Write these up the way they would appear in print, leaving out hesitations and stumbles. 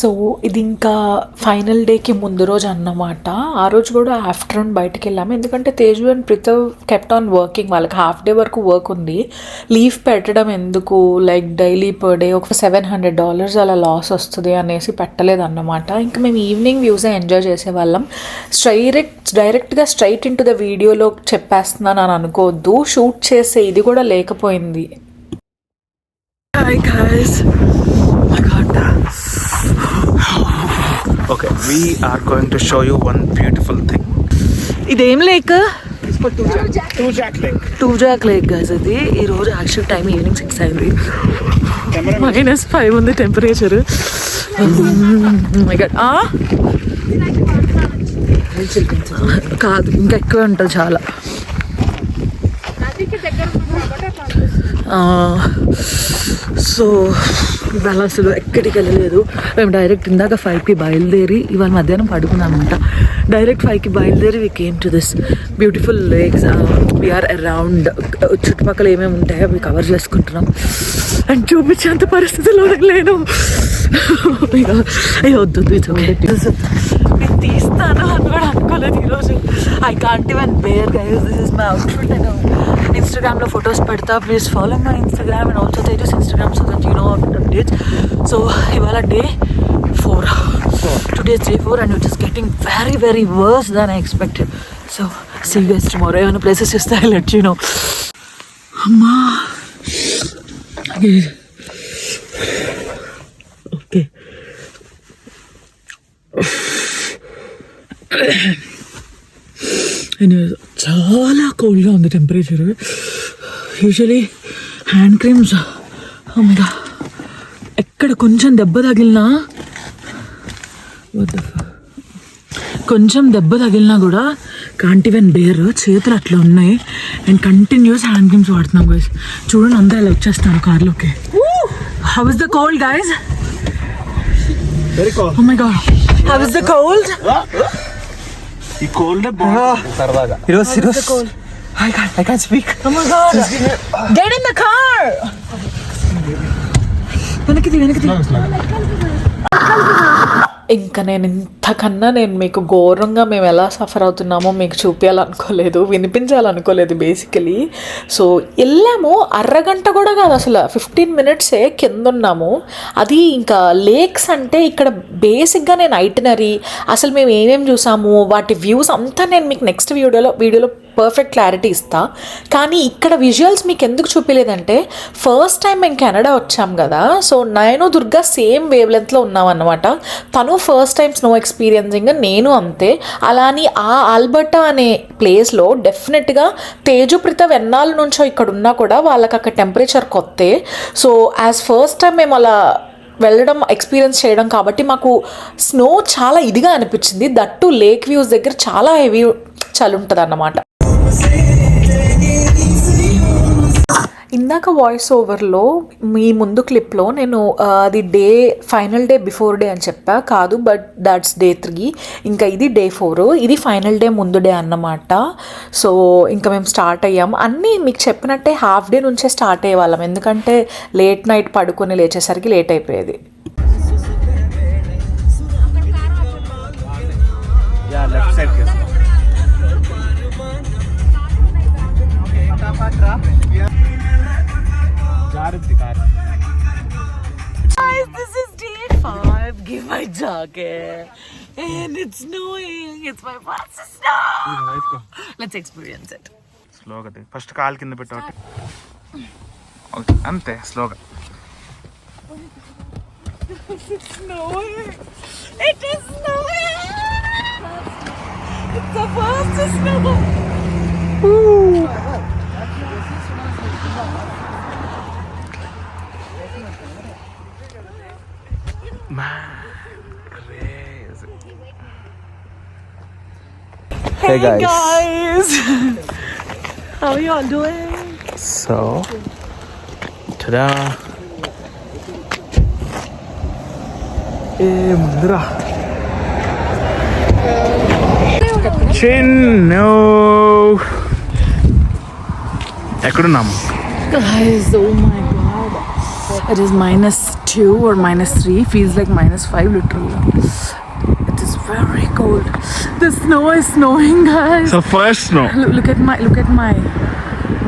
So ఇది ఇంకా final డేకి ముందు రోజు అన్నమాట. ఆ రోజు కూడా ఆఫ్టర్నూన్ బయటకు వెళ్ళాము, ఎందుకంటే Teju and Prithav kept on working. వాళ్ళకి హాఫ్ డే వరకు వర్క్ ఉంది. లీవ్ పెట్టడం ఎందుకు, లైక్ డైలీ పర్ డే ఒక $700 అలా లాస్ వస్తుంది అనేసి పెట్టలేదు అన్నమాట. ఇంకా మేము ఈవినింగ్ వ్యూసే ఎంజాయ్ చేసేవాళ్ళం. డైరెక్ట్గా స్ట్రైట్ ఇన్ టు ద వీడియోలో చెప్పేస్తున్నాను అని అనుకోవద్దు, షూట్ చేసే ఇది కూడా లేకపోయింది. Hi guys. Oh my God. Okay, we are going to show you one beautiful thing. ఇదేం లేక్? Tujac Lake guys. ఇది ఈ రోజు యాక్చువల్ టైం ఈవినింగ్ 6 అయింది. -5 ఉంది టెంపరేచర్. కాదు, ఇంకా ఎక్కువ ఉంటుంది చాలా. సో ఇవాళ అసలు ఎక్కడికి వెళ్ళలేదు. మేము డైరెక్ట్ ఇందాక 5కి బయలుదేరి ఇవాళ మధ్యాహ్నం పడుకున్నామంట. డైరెక్ట్ 5కి బయలుదేరి we came to this beautiful lakes. We are around చుట్టుపక్కల ఏమేమి ఉంటాయో అవి కవర్ చేసుకుంటున్నాం. అండ్ చూపించేంత పరిస్థితిలో లేను. వద్దు నేను తీస్తాను అని కూడా అనుకోలేదు ఈరోజు. I can't even bear guys, this is my outfit. నేను ఇన్స్టాగ్రామ్లో ఫొటోస్ పెడతా, please follow my Instagram and also Tejas Instagram so that you know updates. So ఇవాళ day 4. Today's day 4 and it is getting very very worse than I expected. So see you guys tomorrow. ఏమైనా places చూస్తే I'll let you know. అమ్మా okay చాలా కోల్డ్గా ఉంది temperature. Usually hand creams ఎక్కడ కొంచెం దెబ్బ తగిలినా కూడా కాంట్ ఈవెన్ బేర్. చేతులు అట్లా ఉన్నాయి అండ్ కంటిన్యూస్ హ్యాండ్ క్రీమ్స్ వాడుతున్నాం గైస్. చూడండి అందరూ ఇలా వచ్చేస్తారు కార్లోకి. How is the cold guys? Very cold. Oh my God. How is the cold? ఈ కోల్డ్ సరదాగా ఈరోజు cold. I can't speak. Oh my God. Get in the car. వెనక్కి ఇంకా నేను ఇంతకన్నా మీకు ఘోరంగా మేము ఎలా సఫర్ అవుతున్నామో మీకు చూపించాలనుకోలేదు, వినిపించాలనుకోలేదు బేసికలీ. సో వెళ్ళాము, అరగంట కూడా కాదు అసలు 15 minutes కింద ఉన్నాము. అది ఇంకా లేక్స్ అంటే ఇక్కడ బేసిక్గా నేను ఐటినరీ అసలు మేము ఏమేమి చూసాము వాటి వ్యూస్ అంతా నేను మీకు నెక్స్ట్ వీడియోలో పర్ఫెక్ట్ క్లారిటీ ఇస్తా. కానీ ఇక్కడ విజువల్స్ మీకు ఎందుకు చూపించలేదంటే ఫస్ట్ టైం మేము కెనడా వచ్చాం కదా. సో నేను దుర్గా సేమ్ వేవ్ లెంత్లో ఉన్నాం అన్నమాట. తను ఫస్ట్ టైం స్నో ఎక్స్పీరియన్సింగ్, నేను అంతే. అలాని ఆ ఆల్బర్టా అనే ప్లేస్లో డెఫినెట్గా తేజు ప్రితవ్ ఎన్నాళ్ళ నుంచో ఇక్కడ ఉన్నా కూడా వాళ్ళకి అక్కడ టెంపరేచర్ కొత్తే. సో యాజ్ ఫస్ట్ టైం మేము అలా వెళ్ళడం ఎక్స్పీరియన్స్ చేయడం కాబట్టి మాకు స్నో చాలా ఇదిగా అనిపించింది. దట్టు లేక్ వ్యూస్ దగ్గర చాలా హెవీ చలి ఉంటుంది అన్నమాట. ఇందాక వాయిస్ ఓవర్లో మీ ముందు క్లిప్లో నేను అది ఫైనల్ డే బిఫోర్ డే అని చెప్పా కాదు, బట్ దట్స్ day 3. ఇంకా ఇది day 4, ఇది ఫైనల్ డే ముందు డే అన్నమాట. సో ఇంకా మేము స్టార్ట్ అయ్యాం. అన్నీ మీకు చెప్పినట్టే హాఫ్ డే నుంచే స్టార్ట్ అయ్యేవాళ్ళం, ఎందుకంటే లేట్ నైట్ పడుకొని లేచేసరికి లేట్ అయిపోయేది. Guys, this is day 5. Give my jacket. And it's snowing. It's my first snow. Let's experience it. స్లోగా ఫస్ట్ కాల్ కింద పెట్టాలి. ఓకే అంతే స్లోగా. It's snowing. It is snowing. It's the first snow. Ooh. Crazy. Hey guys. How are you all doing? So, ta-da. Mundra. Chinnu ఎక్కడున్నాము? Guys, oh my god. It is -2 or -3. Feels like -5 literally. It is very cold. The snow is snowing, guys. So first snow. Look at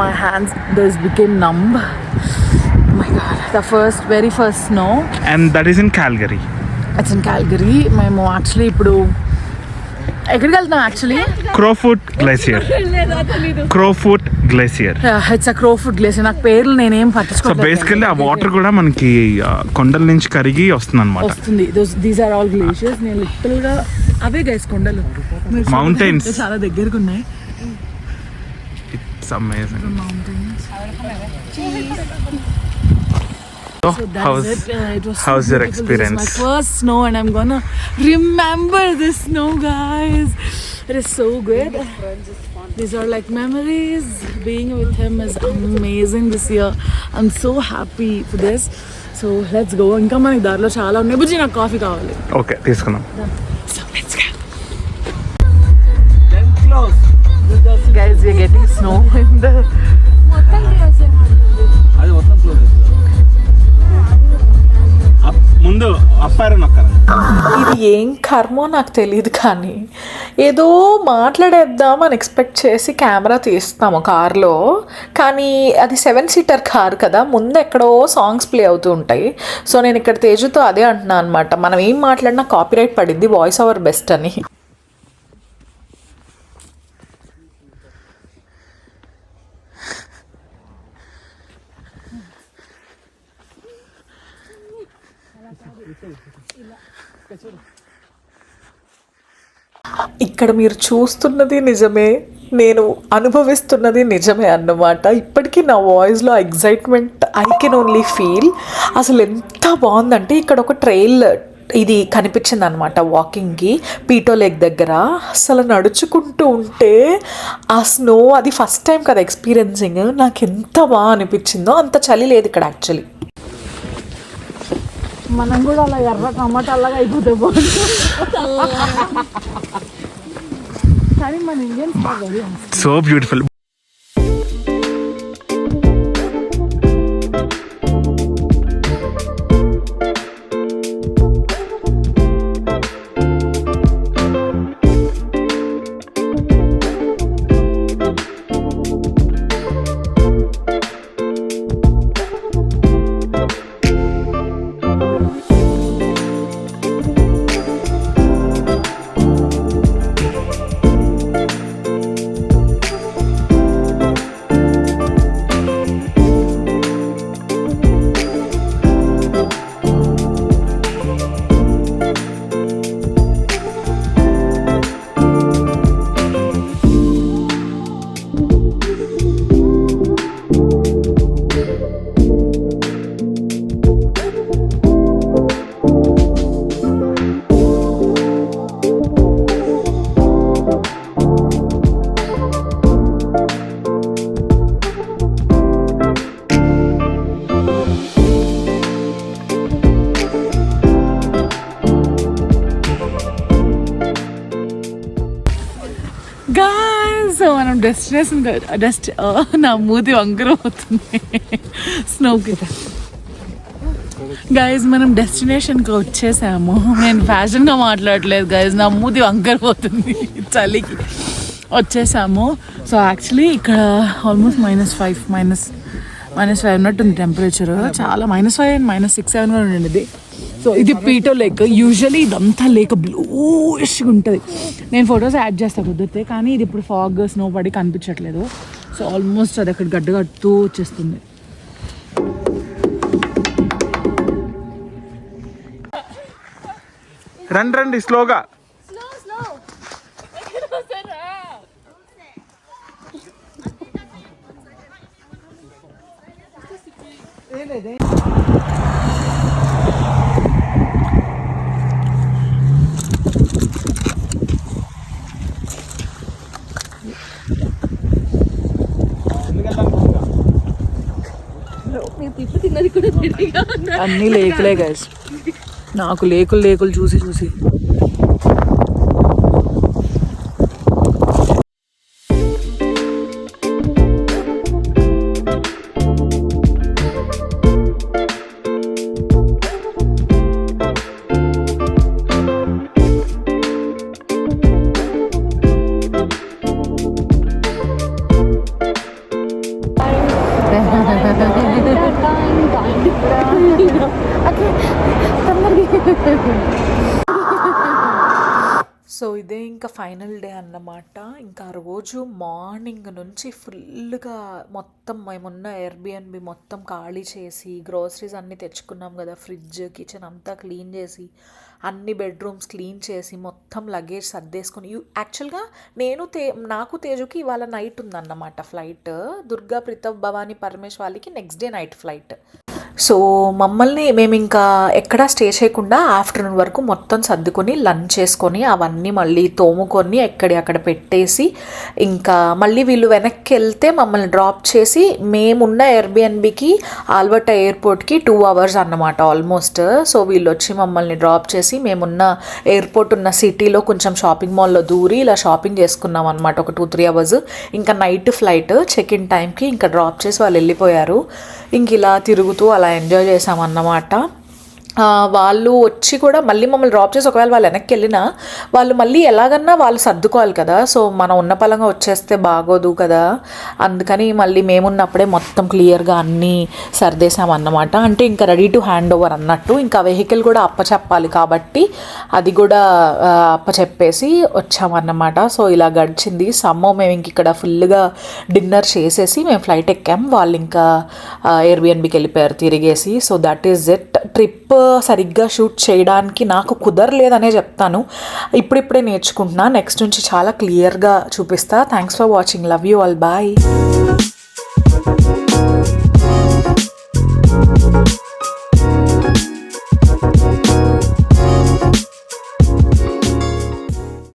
my hands. Those became numb. Oh my god. The very first snow. And that is in Calgary. It's in Calgary. మేము actually ఇప్పుడు ఎక్కడికి వెళ్తున్నాం actually? Crowfoot glacier. Crowfoot glacier. It's a Crowfoot glacier. నాకు పేర్లు నేనేం so పట్టించుకోలేదు. Basically ఆ water కూడా మనకి కొండల నుంచి కరిగి వస్తుంది అనమాట. వస్తుంది. These are all glaciers. నేను లిటరల్ గా అవే గైస్ కొండలు. మౌంటైన్స్ చాలా దగ్గరకు ఉన్నాయి. It's amazing. So that's it. It was How's so your beautiful. experience? This is my first snow and I'm gonna remember this snow, guys. It is so good. These are like memories. Being with him is amazing this year. I'm so happy for this. So let's go. ఇంకా మనకి దారిలో చాలా ఉన్నాయి. బుజ్జి నాకు coffee కావాలి. Okay తీసుకుందాం. So let's go. Guys, we are getting snow in the ముందు అప్పారు నొక్కాలి. ఇది ఏం కర్మో నాకు తెలియదు కానీ ఏదో మాట్లాడేద్దాం అని ఎక్స్పెక్ట్ చేసి కెమెరా తీస్తాము కార్లో. కానీ అది 7-seater కార్ కదా, ముందు ఎక్కడో సాంగ్స్ ప్లే అవుతూ ఉంటాయి. సో నేను ఇక్కడ తేజుతో అదే అంటున్నాను అనమాట, మనం ఏం మాట్లాడినా కాపీరైట్ పడింది, వాయిస్ ఓవర్ బెస్ట్ అని. ఇక్కడ మీరు చూస్తున్నది నిజమే, నేను అనుభవిస్తున్నది నిజమే అన్నమాట. ఇప్పటికీ నా వాయిస్లో excitement I can only feel. అసలు ఎంత బాగుందంటే ఇక్కడ ఒక ట్రైల్ ఇది కనిపించింది అనమాట వాకింగ్కి, పీటో లేక్ దగ్గర. అసలు నడుచుకుంటూ ఉంటే ఆ స్నో, అది ఫస్ట్ టైం కదా ఎక్స్పీరియన్సింగ్, నాకు ఎంత బాగా అనిపించిందో. అంత చలి లేదు ఇక్కడ యాక్చువల్లీ. మనం కూడా అలా ఎర్ర టమాటాలాగా అయిపోతే బాగుంటుంది. కానీ మన ఇండియన్స్ సో బ్యూటిఫుల్. సో మనం డెస్టినేషన్ నా మూతి వంకర అవుతుంది స్నోకి. గైజ్ మనం డెస్టినేషన్కి వచ్చేసాము. నేను ఫ్యాషన్గా మాట్లాడలేదు గైజ్, నా మూతి వంకర పోతుంది చలికి. వచ్చేసాము. సో యాక్చువల్లీ ఇక్కడ ఆల్మోస్ట్ -5 ఉన్నట్టుంది టెంపరేచర్. చాలా -5 and -6, -7 కూడా ఉండింది. సో ఇది పీటో లేక్. యూజువలీ ఇదంతా లేక్ బ్లూయిష్గా ఉంటుంది. నేను ఫొటోస్ యాడ్ చేస్తాను కుదిరితే, కానీ ఇది ఇప్పుడు ఫాగ్ స్నో పడి కనిపించట్లేదు. సో ఆల్మోస్ట్ అది అక్కడ గడ్డగడుతూ వచ్చేస్తుంది. రండి స్లోగా. అన్ని లేకులే గైస్, నాకు లేకులు చూసి సో ఇదే ఇంకా ఫైనల్ డే అన్నమాట. ఇంకా ఆ రోజు మార్నింగ్ నుంచి ఫుల్గా మొత్తం మేమున్న ఎయిర్బిఎన్బి మొత్తం ఖాళీ చేసి గ్రోసరీస్ అన్నీ తెచ్చుకున్నాం కదా, ఫ్రిడ్జ్ కిచెన్ అంతా క్లీన్ చేసి అన్ని బెడ్రూమ్స్ క్లీన్ చేసి మొత్తం లగేజ్ సర్దేసుకొని యాక్చువల్గా నాకు తేజుకి ఇవాళ నైట్ ఉందన్నమాట ఫ్లైట్. దుర్గా, ప్రితవ్, భవానీ, పరమేశ్ వాళ్ళకి next day night flight. So మేము ఇంకా ఎక్కడా స్టే చేయకుండా ఆఫ్టర్నూన్ వరకు మొత్తం సర్దుకొని లంచ్ చేసుకొని అవన్నీ మళ్ళీ తోముకొని అక్కడ పెట్టేసి ఇంకా మళ్ళీ వీళ్ళు వెనక్కి వెళ్తే మమ్మల్ని డ్రాప్ చేసి మేమున్న ఎయిర్బిఎన్బికి ఆల్బర్ట్ ఎయిర్పోర్ట్కి 2 hours అన్నమాట ఆల్మోస్ట్. సో వీళ్ళు వచ్చి మమ్మల్ని డ్రాప్ చేసి మేమున్న ఎయిర్పోర్ట్ ఉన్న సిటీలో కొంచెం షాపింగ్ మాల్లో దూరి ఇలా షాపింగ్ చేసుకున్నాం అనమాట ఒక 2-3 hours. ఇంకా నైట్ ఫ్లైట్ చెక్ ఇన్ టైంకి ఇంకా డ్రాప్ చేసి వాళ్ళు వెళ్ళిపోయారు. ఇంక ఇలా తిరుగుతూ అలా ఎంజాయ్ చేసామన్నమాట. వాళ్ళు వచ్చి కూడా మళ్ళీ మమ్మల్ని డ్రాప్ చేసి ఒకవేళ వాళ్ళు వెనక్కి వెళ్ళినా వాళ్ళు మళ్ళీ ఎలాగన్నా వాళ్ళు సర్దుకోవాలి కదా. సో మనం ఉన్న పలంగా వచ్చేస్తే బాగోదు కదా, అందుకని మళ్ళీ మేమున్నప్పుడే మొత్తం క్లియర్గా అన్నీ సర్దేశామన్నమాట. అంటే ఇంకా రెడీ టు హ్యాండ్ ఓవర్ అన్నట్టు. ఇంకా వెహికల్ కూడా అప్పచెప్పాలి కాబట్టి అది కూడా అప్పచెప్పేసి వచ్చామన్నమాట. సో ఇలా గడిచింది సమ్మో. మేము ఇంక ఇక్కడ ఫుల్గా డిన్నర్ చేసేసి మేము ఫ్లైట్ ఎక్కాం. వాళ్ళు ఇంకా ఎయిర్బిఎన్బికి వెళ్ళిపోయారు తిరిగేసి. So that is it. Trip సరిగ్గా షూట్ చేయడానికి నాకు కుదరలేదనే చెప్తాను. ఇప్పుడిప్పుడే నేర్చుకుంటున్నా, నెక్స్ట్ నుంచి చాలా క్లియర్గా చూపిస్తా. Thanks for watching. Love you all. Bye.